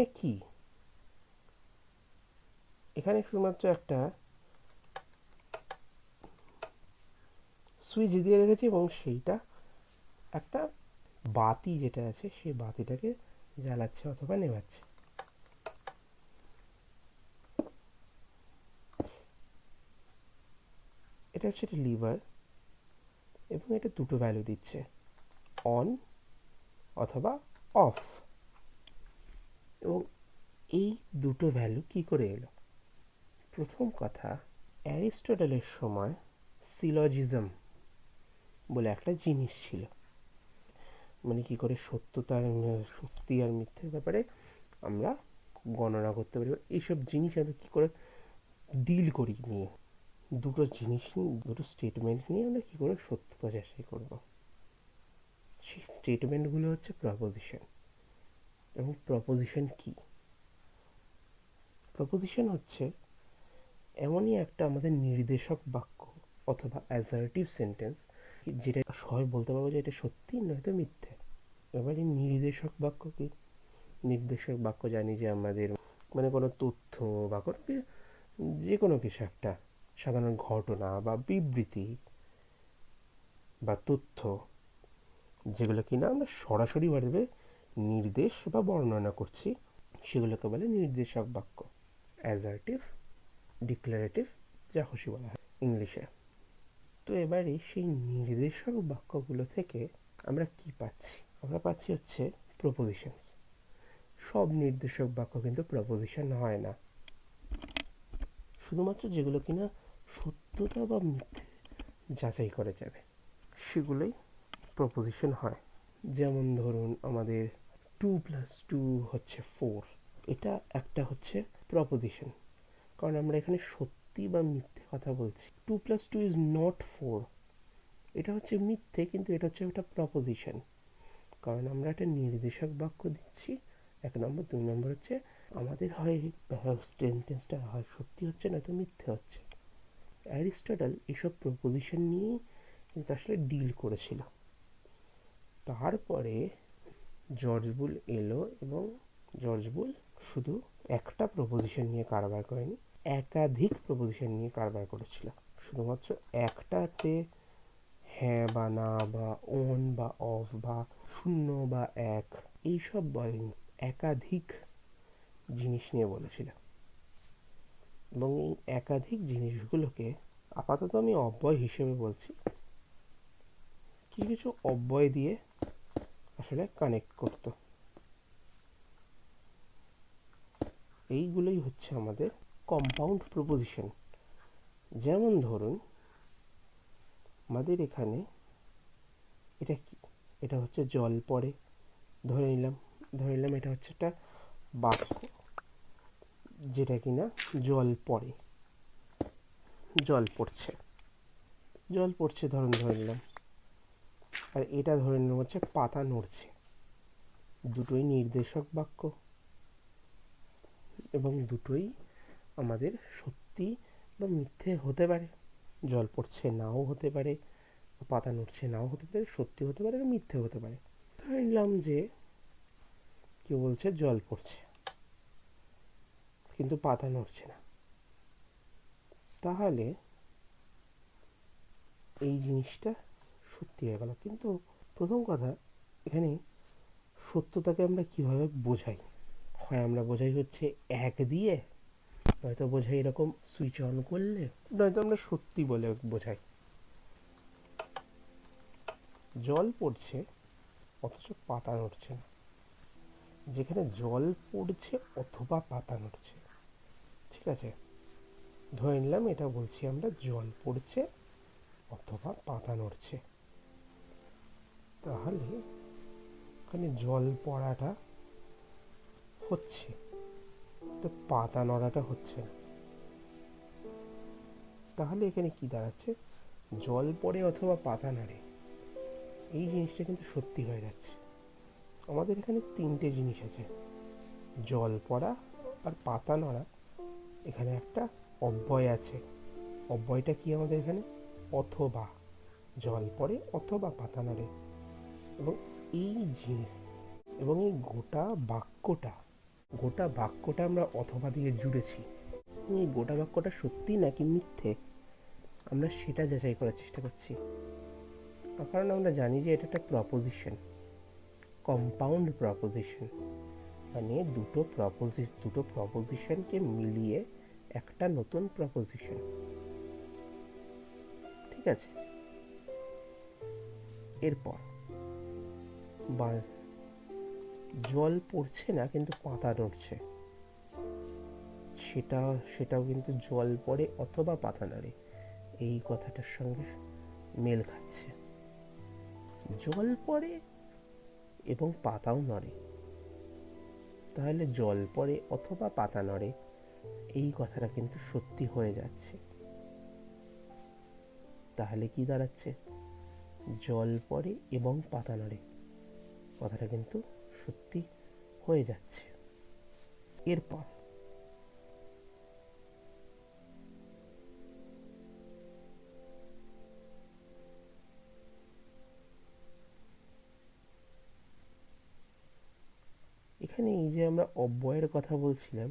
এটা কি? এখানে শুধুমাত্র একটা সুইচ দিয়ে রেখেছি এবং সেইটা একটা বাতি যেটা আছে সেই বাতিটাকে জ্বালাচ্ছে অথবা নেভাচ্ছে। এটা হচ্ছে একটা লিভার এবং এটা দুটো ভ্যালু দিচ্ছে, অন অথবা অফ। এবং এই দুটো ভ্যালু কি করে এলো? প্রথম কথা, অ্যারিস্টটলের সময় সিলজিজম বলে একটা জিনিস ছিল, মানে কি করে সত্যি আর মিথ্যের ব্যাপারে আমরা গণনা করতে পারি, এইসব জিনিস আমরা কী করে ডিল করি নিয়ে, দুটো জিনিস নিয়ে, দুটো স্টেটমেন্ট নিয়ে আমরা কী করে সত্যতা যাচাই করব। সেই স্টেটমেন্টগুলো হচ্ছে প্রপোজিশন। এবং প্রপোজিশন কি? প্রপোজিশন হচ্ছে এমনই একটা আমাদের নির্দেশক বাক্য অথবা অ্যাসার্টিভ সেন্টেন্স, যেটা সবাই বলতে পারবো যে এটা সত্যি নয়তো মিথ্যে। এবার এই নির্দেশক বাক্য কি? নির্দেশক বাক্য জানি যে আমাদের মানে কোনো তথ্য বা কোনো যে কোনো কিছু একটা সাধারণ ঘটনা বা বিবৃতি বা তথ্য, যেগুলো কিনা আমরা সরাসরিভাবে নির্দেশ বা বর্ণনা করছি, সেগুলোকে বলে নির্দেশক বাক্য, অ্যাসার্টিভ, ডিক্লারেটিভ, যা খুশি বলা হয় ইংলিশে। তো এবারে সেই নির্দেশক বাক্যগুলো থেকে আমরা কি পাচ্ছি? আমরা পাচ্ছি হচ্ছে প্রপোজিশনস। সব নির্দেশক বাক্য কিন্তু প্রপোজিশন হয় না, শুধুমাত্র যেগুলো কিনা সত্যতা বা মিথ্যে যাচাই করা যাবে সেগুলোই প্রপোজিশন হয়। যেমন ধরুন আমাদের 2+2 হচ্ছে 4, এটা একটা হচ্ছে প্রপোজিশন, কারণ আমরা এখানে সত্যি বা মিথ্যে কথা বলছি। 2+2 ইজ নট 4, এটা হচ্ছে মিথ্যে, কিন্তু এটা হচ্ছে একটা প্রপোজিশন, কারণ আমরা একটা নির্দেশক বাক্য দিচ্ছি, 1 নম্বর। 2 নম্বর হচ্ছে আমাদের হয় সেন্টেন্সটা হয় সত্যি হচ্ছে নয়তো মিথ্যে হচ্ছে। অ্যারিস্টটল এসব প্রপোজিশন নিয়েই কিন্তু আসলে ডিল করেছিল। তারপরে জর্জ বুল এলো এবং জর্জ বুল শুধু একটা প্রপোজিশন নিয়ে কারবার করেনি, একাধিক প্রপোজিশন নিয়ে কারবার করেছিল। শুধুমাত্র একটাতে হ্যাঁ বা না বা অন বা অফ বা শূন্য বা এক এইসব বলেনি, একাধিক জিনিস নিয়ে বলেছিল। এবং এই একাধিক জিনিসগুলোকে আপাতত আমি অব্যয় হিসেবে বলছি, কিছু কিছু অব্যয় দিয়ে আসলে কানেক্ট করত। এইগুলোই হচ্ছে আমাদের কম্পাউন্ড প্রপোজিশন। যেমন ধরুন আমাদের এখানে এটা কি? এটা হচ্ছে জল পড়ে, ধরে নিলাম এটা হচ্ছে একটা বাক্য যেটা কিনা জল পড়ে, জল পড়ছে, জল পড়ছে ধরে নিলাম। আর এটা ধরে নিলাম হচ্ছে পাতা নড়ছে। দুটোই নির্দেশক বাক্য এবং দুটোই আমাদের সত্যি বা মিথ্যে হতে পারে। জল পড়ছে নাও হতে পারে, পাতা নড়ছে নাও হতে পারে, সত্যি হতে পারে, মিথ্যে হতে পারে। ধরে নিলাম যে কেউ বলছে জল পড়ছে কিন্তু পাতা নড়ছে না, তাহলে এই জিনিসটা সত্যি হয়ে গেল। কিন্তু প্রথম কথা, এখানে সত্যতাকে আমরা কিভাবে বোঝাই? হয় আমরা বোঝাই হচ্ছে এক দিয়ে, নয়তো বোঝাই এরকম সুইচ অন করলে, নয়তো আমরা সত্যি বলে বোঝাই। জল পড়ছে অথচ পাতা নড়ছে না, যেখানে জল পড়ছে অথবা পাতা নড়ছে, ঠিক আছে, ধরে নিলাম এটা বলছি আমরা জল পড়ছে অথবা পাতা নড়ছে, তাহলে ওখানে জল পড়াটা হচ্ছে, তো পাতা নড়াটা হচ্ছে না। তাহলে এখানে কি দাঁড়াচ্ছে? জল পড়ে অথবা পাতা নাড়ে, এই জিনিসটা কিন্তু সত্যি হয়ে যাচ্ছে। আমাদের এখানে তিনটে জিনিস আছে, জল পড়া আর পাতা নড়া। এখানে একটা অব্যয় আছে, অব্যয়টা কি আমাদের এখানে? অথবা, জল পড়ে অথবা পাতা নাড়ে। এবং এই গোটা বাক্যটা গোটা বাক্যটা আমরা অথবা দিয়ে জুড়েছি, এই গোটা বাক্যটা সত্যি নাকি মিথ্যে আমরা সেটা যাচাই করার চেষ্টা করছি। কারণ আমরা জানি যে এটা একটা প্রপোজিশন, কম্পাউন্ড প্রপোজিশন, মানে দুটো প্রপোজিশনকে মিলিয়ে একটা নতুন প্রপোজিশন। ঠিক আছে, এরপর জল পড়ছে না কিন্তু পাতা নড়ছে, সেটাও কিন্তু জল পড়ে অথবা পাতা নাড়ে, এই কথাটার সঙ্গে মেল খাচ্ছে। জল পড়ে এবং পাতাও নড়ে, তাহলে জল পড়ে অথবা পাতা নড়ে এই কথাটা কিন্তু সত্যি হয়ে যাচ্ছে। তাহলে কি দাঁড়াচ্ছে? জল পড়ে এবং পাতা নড়ে কথাটা কিন্তু সত্যি হয়ে যাচ্ছে। এরপর এখানে এই যে আমরা অব্যয়ের কথা বলছিলাম,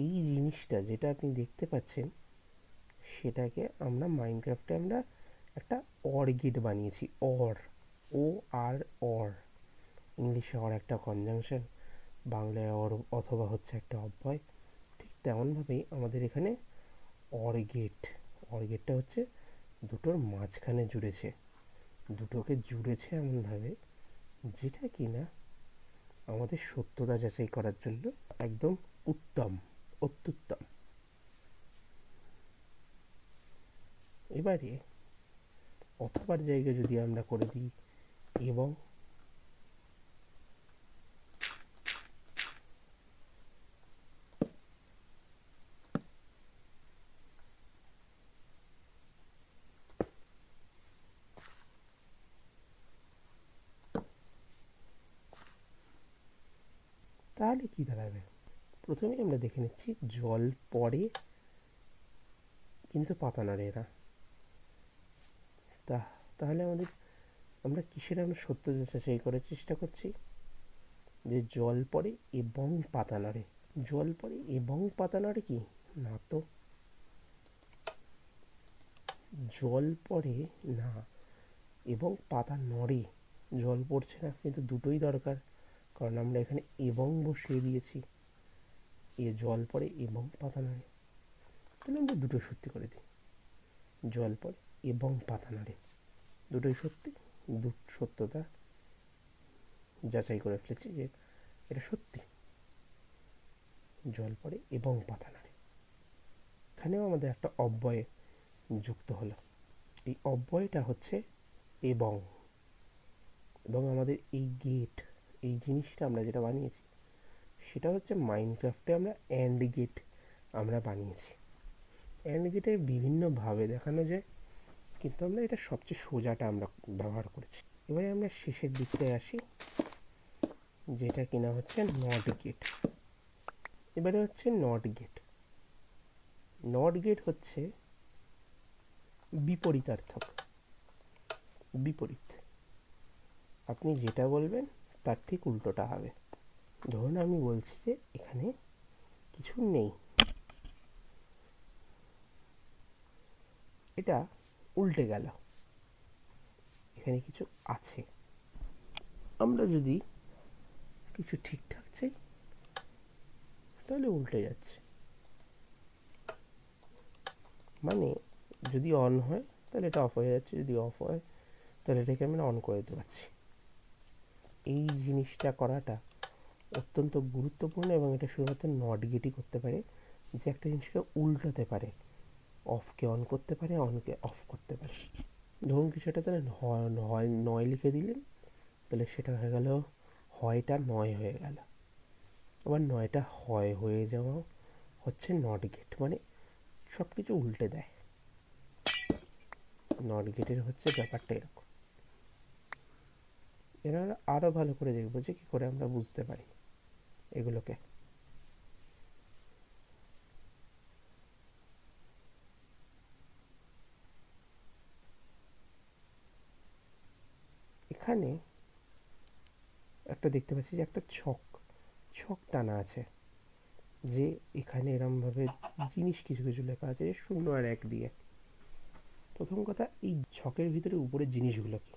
এই জিনিসটা যেটা আপনি দেখতে পাচ্ছেন সেটাকে আমরা মাইনক্রাফটে আমরা একটা অর গেট বানিয়েছি। অর ইংলিশে অর একটা কনজাংশন, বাংলায় অর অথবা হচ্ছে একটা অব্যয়। ঠিক তেমনভাবেই আমাদের এখানে অর গেটটা হচ্ছে দুটোর মাঝখানে জুড়েছে, দুটোকে জুড়েছে এমনভাবে যেটা কিনা আমাদের সত্যতা যাচাই করার জন্য একদম উত্তম, অত্যুত্তম। এবারে অথবার জায়গায় যদি আমরা করে দিই এবং, তাহলে কি দাঁড়াবে? প্রথমেই আমরা দেখে নিচ্ছি জল পড়ে কিন্তু পাতা নাড়ে না। তাহলে আমরা কিসের সত্য যাচাই করার চেষ্টা করছি? যে জল পড়ে এবং পাতা নাড়ে। জল পড়ে এবং পাতা নাড়ে কি না, তো জল পড়ে না এবং পাতা নড়ে, জল পড়ছে না কিন্তু দুটোই দরকার, কারণ আমরা এখানে এবং বসিয়ে দিয়েছি। জল পড়ে এবং পাতা নাড়ে, তাহলে আমরা দুটো সত্যি করে দিই। জল পড়ে এবং পাতা নাড়ে দুটোই সত্যি, সত্যতা যাচাই করে ফেলেছি যে এটা সত্যি। জল পড়ে এবং পাতা নাড়ে, এখানেও আমাদের একটা অব্যয় যুক্ত হলো। এই অব্যয়টা হচ্ছে এবং, আমাদের এই গেট, এই জিনিসটা আমরা যেটা বানিয়েছি সেটা হচ্ছে মাইনক্রাফটে আমরা অ্যান্ড গেট আমরা বানিয়েছি। অ্যান্ড গেটের বিভিন্নভাবে দেখানো যায়, কিন্তু আমরা এটা সবচেয়ে সোজাটা আমরা ব্যবহার করেছি। এবারে আমরা শেষের দিকটায় আসি, যেটা কিনা হচ্ছে নট গেট। এবারে হচ্ছে নট গেট। নট গেট হচ্ছে বিপরীতার্থক, বিপরীত। আপনি যেটা বলবেন তার ঠিক উল্টোটা হবে। ধরুন আমি বলছি যে এখানে কিছু নেই, এটা উল্টে গেল, এখানে কিছু আছে। আমরা যদি কিছু ঠিকঠাক চাই তাহলে উল্টে যাচ্ছে, মানে যদি অন হয় তাহলে এটা অফ হয়ে যাচ্ছে, যদি অফ হয় তাহলে এটাকে আমরা অন করে দিতে পারছি। এই জিনিসটা করাটা অত্যন্ত গুরুত্বপূর্ণ এবং এটা শুধুমাত্র নট গেটই করতে পারে, যে একটা জিনিসকে উল্টাতে পারে, অফকে অন করতে পারে, অনকে অফ করতে পারে। ধরুন কিছু একটা তাহলে হয় নয় লিখে দিলেন, তাহলে সেটা হয়ে গেল হয়টা নয় হয়ে গেল। আবার নয়টা হয় হয়ে যাওয়া হচ্ছে নট গেট, মানে সব কিছু উল্টে দেয়। নট গেটের হচ্ছে ব্যাপারটা এরকম। এরা আরও ভালো করে দেখবো যে কী করে আমরা বুঝতে পারি এগুলোকে। এখানে একটা দেখতে পাচ্ছি যে একটা ছক ছক টানা আছে, যে এখানে এরমভাবে জিনিস কিছু কিছু লেখা আছে 0 আর 1 দিয়ে। প্রথম কথা, এই ছকের ভিতরে উপরের জিনিসগুলো কি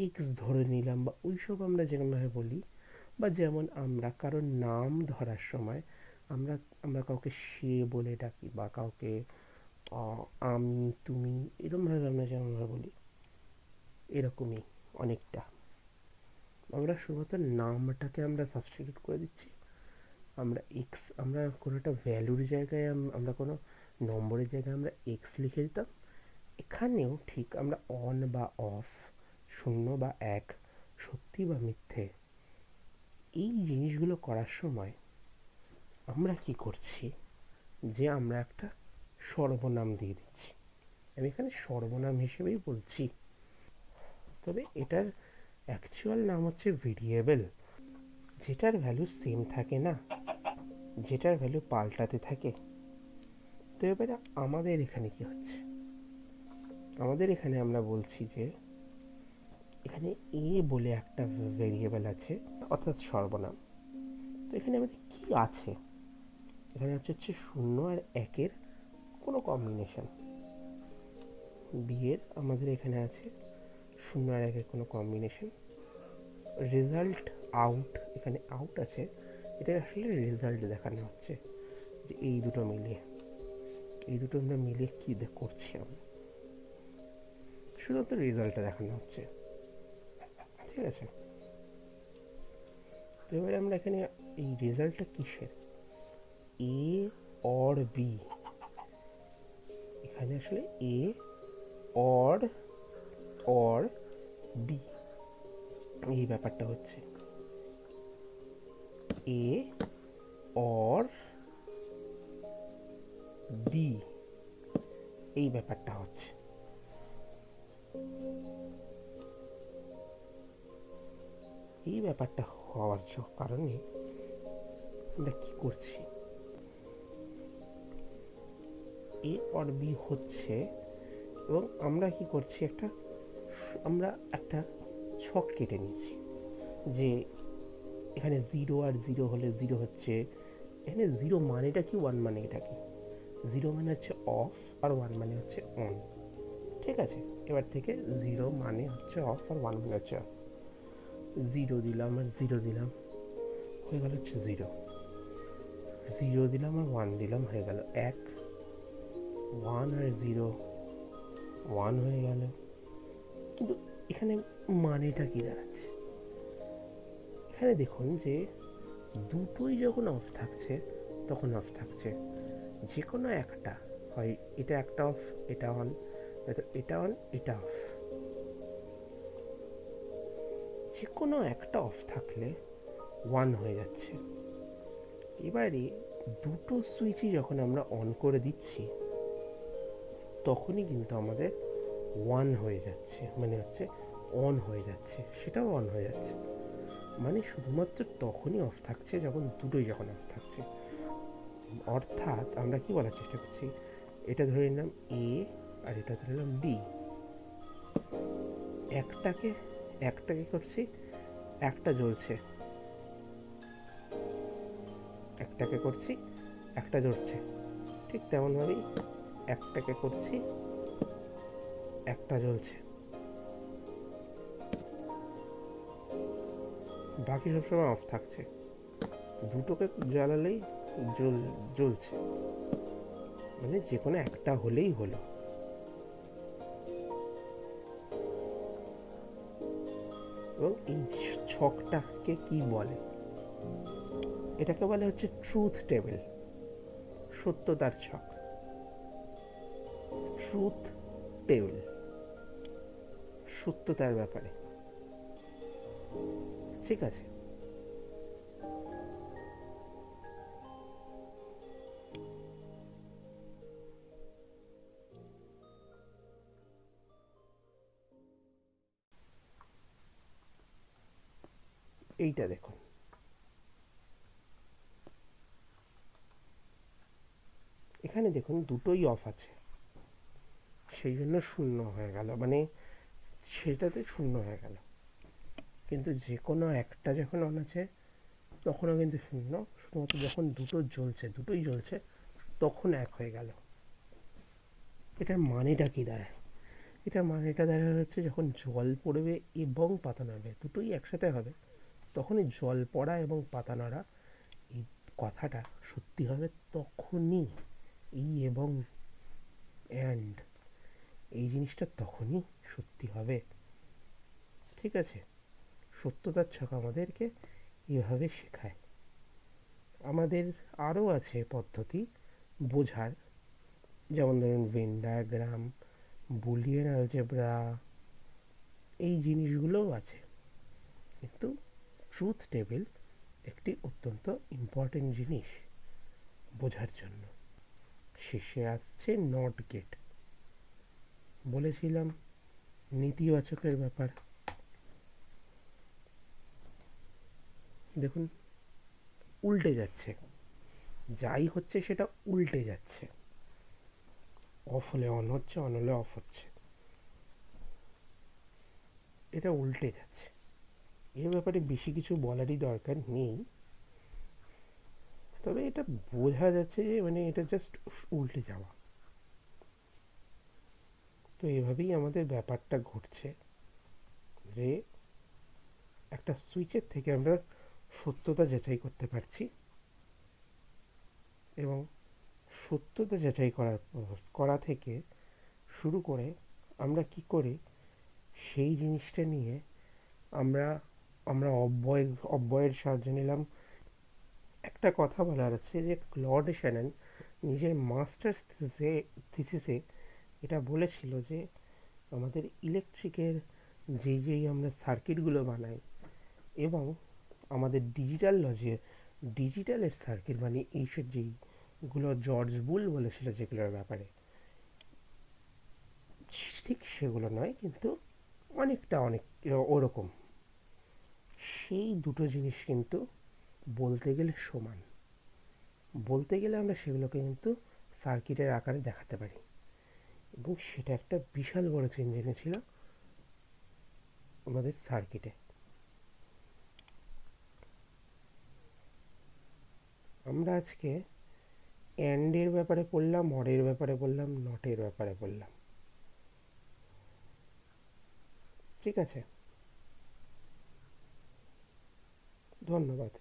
এক্স ধরে নিলাম, বা ওইসব আমরা যেরকমভাবে বলি, বা যেমন আমরা কারোর নাম ধরার সময় আমরা আমরা কাউকে সে বলে ডাকি, বা কাউকে আমি তুমি এরকমভাবে আমরা যেমনভাবে বলি, এরকমই অনেকটা আমরা শুধুমাত্র নামটাকে আমরা সাবস্টিটিউট করে দিচ্ছি। আমরা এক্স, আমরা কোনো একটা ভ্যালুর জায়গায় আমরা কোনো নম্বরের জায়গায় আমরা এক্স লিখে দিতাম। এখানেও ঠিক আমরা অন বা অফ, 0 বা 1, সত্যি বা মিথ্যে, এই জিনিসগুলো করার সময় আমরা কি করছি, যে আমরা একটা সর্বনাম দিয়ে দিচ্ছি। আমি এখানে সর্বনাম হিসেবেই বলছি, তবে এটার অ্যাকচুয়াল নাম হচ্ছে ভেরিয়েবল, যেটার ভ্যালু সেম থাকে না, যেটার ভ্যালু পাল্টাতে থাকে। তো এবারে আমাদের এখানে কি হচ্ছে, আমাদের এখানে আমরা বলছি যে এখানে এ বলে একটা ভেরিয়েবল আছে, অর্থাৎ সর্বনাম। তো এখানে আমাদের কি আছে, এখানে হচ্ছে 0 আর 1-এর কোনো কম্বিনেশন। বি এর আমাদের এখানে আছে 0 আর 1-এর কোনো কম্বিনেশন। রেজাল্ট আউট, এখানে আউট আছে, এটা আসলে রেজাল্ট দেখানো হচ্ছে, যে এই দুটো মিলিয়ে, এই দুটো আমরা মিলিয়ে কী করছি, আমরা শুধুমাত্র রেজাল্টটা দেখানো হচ্ছে। ঠিক আছে, তো এবারে আমরা এখানে এই রেজাল্টটা কিসের, এ অর বি, এখানে আসলে এ অর অর বি, এই ব্যাপারটা হচ্ছে এ অর বি, এই ব্যাপারটা হচ্ছে। এই ব্যাপারটা হওয়ার কারণে আমরা কি করছি, এ অর বি হচ্ছে, এবং আমরা কি করছি, আমরা একটা ছক কেটে নিয়েছি, যে এখানে 0 আর 0 হলে 0 হচ্ছে, এখানে 0 মানেটা কি, 1 মানে এটা কি, 0 মানে হচ্ছে অফ, আর 1 মানে হচ্ছে অন। ঠিক আছে, এবার থেকে 0 মানে হচ্ছে অফ, আর 1 মানে হচ্ছে অফ। 0 দিলাম আর 0 দিলাম, হয়ে গেল হচ্ছে 0। 0 দিলাম আর 1 দিলাম, হয়ে গেল 1। 1 আর 0, 1 হয়ে গেল। কিন্তু এখানে মানেটা কি দাঁড়াচ্ছে, এখানে দেখুন যে দুটোই যখন অফ থাকছে তখন অফ থাকছে, যে কোনো একটা হয়, এটা একটা অফ, এটা অন, এটা অন, এটা অফ, যে কোনো একটা অফ থাকলে 1 হয়ে যাচ্ছে। এবারে দুটো সুইচই যখন আমরা অন করে দিচ্ছি তখনই কিন্তু আমাদের 1 হয়ে যাচ্ছে, মানে হচ্ছে অন হয়ে যাচ্ছে, সেটাও অন হয়ে যাচ্ছে। মানে শুধুমাত্র তখনই অফ থাকছে যখন দুটোই যখন অফ থাকছে। অর্থাৎ আমরা কি বলার চেষ্টা করছি, এটা ধরে নিলাম এ আর এটা ধরে নিলাম বি, একটাকে একটাকে করছি, একটা জ্বলছে, একটাকে করছি, একটা জ্বলছে, ঠিক তেমনভাবেই একটাকে করছি, একটা জ্বলছে, বাকি সবসময় অফ থাকছে। দুটোকে জ্বালালেই জ্বলছে, মানে যে কোনো একটা হলেই হলো। এবং এই ছকটাকে কি বলে, এটাকে বলে হচ্ছে ট্রুথ টেবিল, সত্যতার ছক, ট্রুথ টেবিল, সত্যতার ব্যাপারে। ঠিক আছে, এইটা দেখুন, এখানে দেখুন দুটোই অফ আছে, সেই জন্য 0 হয়ে গেল, মানে সেটাতে 0 হয়ে গেল। কিন্তু যে কোনো একটা যখন অন আছে তখনও কিন্তু শূন্য, শুধুমাত্র যখন দুটোই জ্বলছে তখন এক হয়ে গেল। এটার মানেটা কি দাঁড়ায়? এটার মানেটা দাঁড়ায় হচ্ছে যখন জল পড়বে এবং পাতা নাড়বে দুটোই একসাথে হবে, তখনই জল পড়া এবং পাতা নাড়া এই কথাটা সত্যি হবে। তখনই এই এবং অ্যান্ড এই জিনিসটা তখনই সত্যি হবে। ঠিক আছে, সত্যতার ছক আমাদেরকে এভাবে শেখায়। আমাদের আরও আছে পদ্ধতি বোঝার, যেমন ধরুন ভেন ডায়াগ্রাম, বুলিয়ান অ্যালজেব্রা, এই জিনিসগুলোও আছে। কিন্তু ট্রুথ টেবিল একটি অত্যন্ত ইম্পর্টেন্ট জিনিস বোঝার জন্য। শেষে আসছে নট গেট। বলেছিলাম নেতিবাচকের ব্যাপার। দেখুন, উল্টে যাচ্ছে, যাই হচ্ছে সেটা উল্টে যাচ্ছে। অফ হলে অন হচ্ছে, অন হলে অফ হচ্ছে, এটা উল্টে যাচ্ছে। এর ব্যাপারে বেশি কিছু বলারই দরকার নেই, তবে এটা বোঝা যাচ্ছে যে মানে এটা জাস্ট উল্টে যাওয়া। তো এভাবেই আমাদের ব্যাপারটা ঘটছে যে একটা সুইচের থেকে আমরা সত্যতা যাচাই করতে পারছি, এবং সত্যতা যাচাই করা থেকে শুরু করে আমরা কি করি সেই জিনিসটা নিয়ে আমরা আমরা অব্যয়ের সাহায্য নিলাম। একটা কথা বলার আছে যে ক্লড শ্যানন নিজের মাস্টার্স থিসিসে এটা বলেছিল যে আমাদের ইলেকট্রিকের যেই আমরা সার্কিটগুলো বানাই এবং আমাদের ডিজিটালের সার্কিট মানে এইসব যেইগুলো জর্জ বুল বলেছিল যেগুলোর ব্যাপারে, ঠিক সেগুলো নয়, কিন্তু অনেক ওরকম। সেই দুটো জিনিস কিন্তু বলতে গেলে সমান। বলতে গেলে আমরা সেগুলোকে কিন্তু সার্কিটের আকারে দেখাতে পারি, এবং সেটা একটা বিশাল বড় চেঞ্জ এনেছিল আমাদের সার্কিটে। আমরা আজকে অ্যান্ডের ব্যাপারে পড়লাম, অরের ব্যাপারে বললাম, নটের ব্যাপারে বললাম। ঠিক আছে, ধন্যবাদ।